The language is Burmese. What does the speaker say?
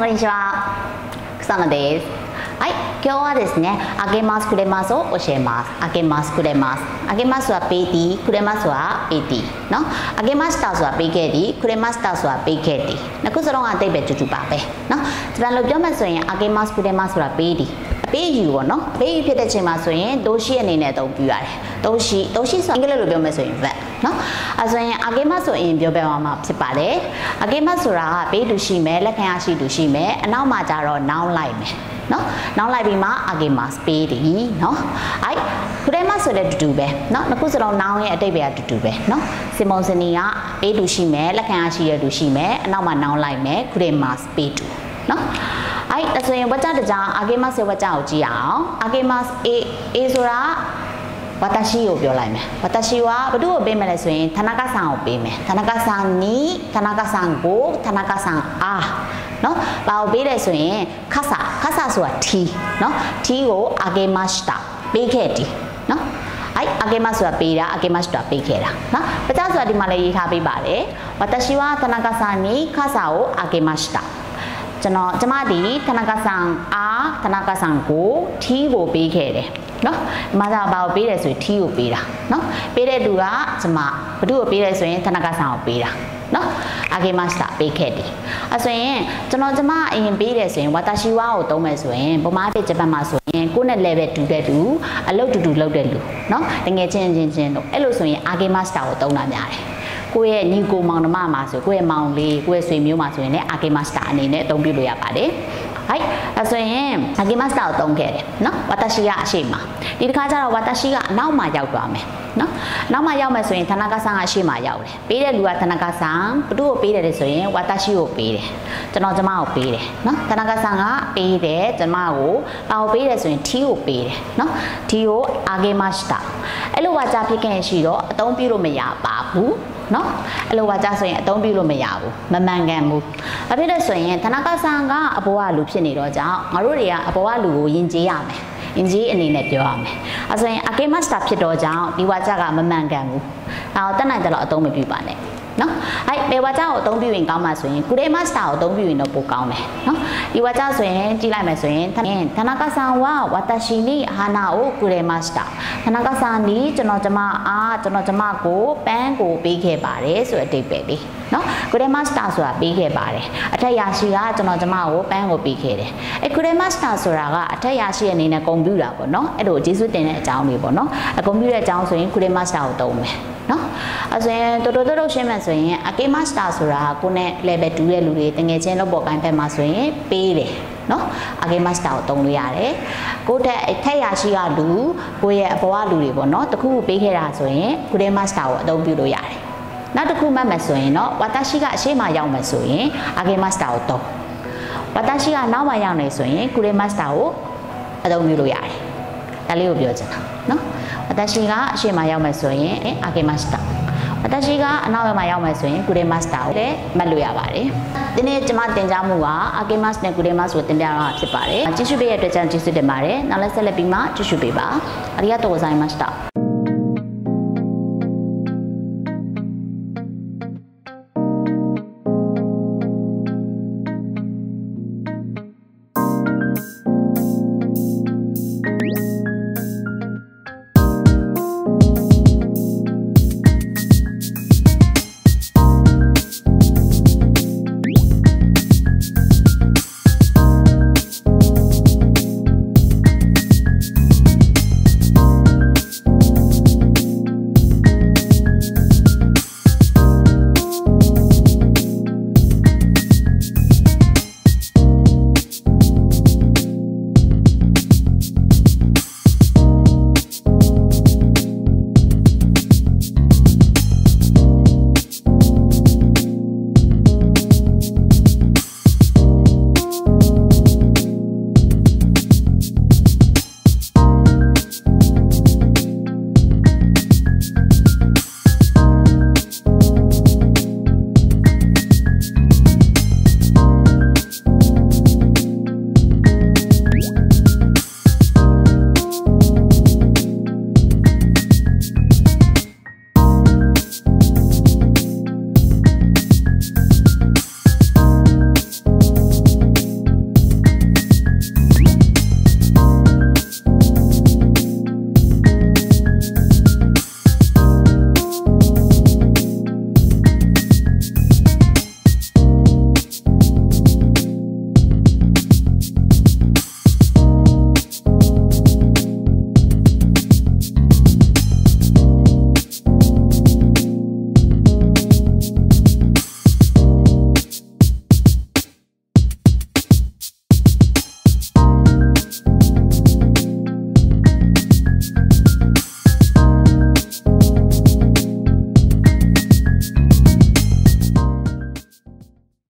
んにちは。草野です。はい、今日はですね、あげますくれますを教えます。あげますくれます。あげますは PT、くれますは PT နော်။あげましたဆိုတာပေးခဲ့သည်၊くれましたဆိုတာပေးခဲ့သည်။နှစ်ခုစလုံးကအတိတ်ပဲတူတူပါပဲ။နော်။ဒီလိုပြောမှဆိုရင်あげますくれますဆိုတာပေးသည်။ပေးယူပေါ့နော်။ပေးယူဖြစ်တဲ့ချိန်မှာဆိုရင်動詞အနေနဲ့အသုံးပြုရတယ်။動詞ဆိုတာအင်္ဂလိပ်လိုပြောမယ်ဆိုရင် verb နော်။အဲဆိုရင်あげますဆိုရင်ပြောပြမှာဖြစ်ပါတယ်။あげますဆိုတာကပေးသူရှိမယ်၊လက်ခံရရှိသူရှိမယ်။အနောက်မှာကျတော့ noun လိုက်မယ်။နော်နောက်လိုက်ပြီးမှあげますပေးတယ်နော်အဲ့くれますဆိုတဲ့တူတူပဲနော်နှစ်ခုစလုံးနောင်ရဲ့အတိတ်ပဲတူတူပဲနော်စင်မုံစနီကပေးသူရှိမယ်လက်ခံရရှိရသူရှိမယ်အနောက်မှာနောင်လိုက်မယ်くれますပေးတူနော်အဲ့ဒါဆိုရင်ဝါကြတကြားあげますရဲ့ဝါကြကိုကြည့်အောင်あげますအေဆိုတာ私ကိုပြောလိုက်မယ်私はဘယ်သူ့ကိုပေးမယ်လဲဆိုရင်田中さんကိုပေးမယ်田中さんに田中さんကို田中さんအားနော်ဘာကိုပေးလဲဆိုရင်ခါဆာဆိုတာ T နော် T ကိုあげましたပေးခဲ့တယ်နော်အဲ့あげますဆိုတာပေးတာあげましたပေးခဲ့တာနော်ပကြဆိုတာဒီမှာလည်းရေးထားပေးပါတယ်私は田中さんに傘をあげましたကျမဒီ田中さんအား田中さんကို T ကိုပေးခဲ့တယ်နော်မသာဘာကိုပေးတယ်ဆိုရင် T ကိုပေးတာနော်ပေးတဲ့သူကကျမဘသူ့ကိုပေးတယ်ဆိုရင်田中さんကိုပေးတာနော်あげましたပေးခဲ့တယ်အဲဆိုရင်ကျမအရင်ပေးတယ်ဆိုရင်私はကိုသုံးမယ်ဆိုရင်ပုံမှန်ပြဂျပန်မှာဆိုရင်ကိုယ့်နဲ့ level တူတဲ့လူအလုပ်တူလုပ်တဲ့လူနော်တကယ်ချင်းလို့အဲ့လိုဆိုရင်あげましたကိုသုံးတာများတယ်ကိုယ့်ရဲ့ညီကိုမောင်နှမမှာဆိုကိုယ့်ရဲ့မောင်လေးကိုယ့်ရဲ့ဆွေမျိုးမှာဆိုရင်လည်းあげましたအနေနဲ့အသုံးပြုလို့ရပါတယ်はいအဲဆိုရင်あげましたကိုသုံးခဲ့တယ်နော်私ကအရှိမဒီတစ်ခါကျတော့私ကအနောက်မှာရောက်သွားမယ်နော်နောက်မှာရောက်မယ်ဆိုရင်田中さんကအရှိမရောက်တယ်ပေးတဲ့လူက田中さんဘသူ့ကိုပေးတယ်ဆိုရင်私ကိုပေးတယ်ကျမကိုပေးတယ်နော်田中さんကပေးတယ်ကျမကိုဘာကိုပေးတယ်ဆိုရင် T ကိုပေးတယ်နော် T ကိုあげましたအဲ့လိုဝါကြဖြစ်ခဲ့ရှိတော့အသုံးပြုလို့မရပါဘူးနော်အဲ့လိုဝါကြဆိုရင်အသုံးပြုလို့မရဘူးမမှန်ကန်ဘူးဘာဖြစ်လဲဆိုရင်田中さんကအပေါ်ကလူဖြစ်နေတော့ကြောင့်ငါတို့တွေကအပေါ်ကလူကိုယဉ်ကျေးရမယ်ယဉ်ကျေးအနေနဲ့ပြောရမယ်အဲဆိုရင်あげましたဖြစ်တော့ကြောင့်ဒီဝါကြကမမှန်ကန်ဘူးဒါတော့တက်နိုင်တယ်လို့အသုံးမပြုပါနဲ့နော်အဲ့ဘယ်ဝါကြကိုအသုံးပြုရင်ကောင်းမှာဆိုရင်くれましたကိုအသုံးပြုရင်တော့ပိုကောင်းတယ်နော်ဒီဝါကြဆိုရင်ကြည့်လိုက်မယ်ဆိုရင်田中さんは私に花をくれました田中さんにကျမကိုပန်းကိုပေးခဲ့ပါတယ်ဆိုတဲ့အဓိပ္ပာယ်လေးနော်くれましたဆိုတာပေးခဲ့ပါတယ်အထက်ရရှိကကျမကိုပန်းကိုပေးခဲ့တယ်အဲ့くれましたဆိုတာကအထက်ရရှိအနေနဲ့ဂုဏ်ပြုတာပေါ့နော်အဲ့လိုကျေးဇူးတင်တဲ့အကြောင်းလေးပေါ့နော်ဂုဏ်ပြုတဲ့အကြောင်းဆိုရင်くれましたကိုသုံးမယ်နော်အဲဆိုရင်တော်ရှင်းမှဆိုရင်あげましたဆိုတာကိုနဲ့ level 2ရဲ့လူတွေတငယ်ချင်းလောက်ပေါ်ကိုင်းဖက်မှာဆိုရင်ပေးတယ်နော်あげましたကိုသုံးလို့ရတယ်ကိုတက်ထက်ရရှိကလူကိုရဲ့အပေါ်ကလူတွေပေါ့နော်တခုပေးခဲ့တာဆိုရင်くれましたကိုအသုံးပြုလို့ရတယ်နောက်တစ်ခုမှတ်မယ်ဆိုရင်တော့私ကအရှိမရောက်မယ်ဆိုရင်あげましたကိုသုံး私ကနောက်မှရောက်နေဆိုရင်くれましたကိုအသုံးပြုလို့ရတယ်ဒါလေးကိုပြောချင်တာနော်私がအရှိမရောက်မယ်ဆိုရင်あげました私ကအနောက်မှာရောက်မယ်ဆိုရင်くれましたကိုလည်းမှတ်လို့ရပါတယ်ဒီနေ့ကျွန်မတင်ကြားမှုကあげますနဲ့くれますကိုတင်ပြရမှာဖြစ်ပါတယ်ကြည့်ရှုပေးတဲ့အတွက်ကြောင့်ကျေးဇူးတင်ပါတယ်နောက်လည်းဆက်လက်ပြီးမှကြည့်ရှုပေးပါありがとうございました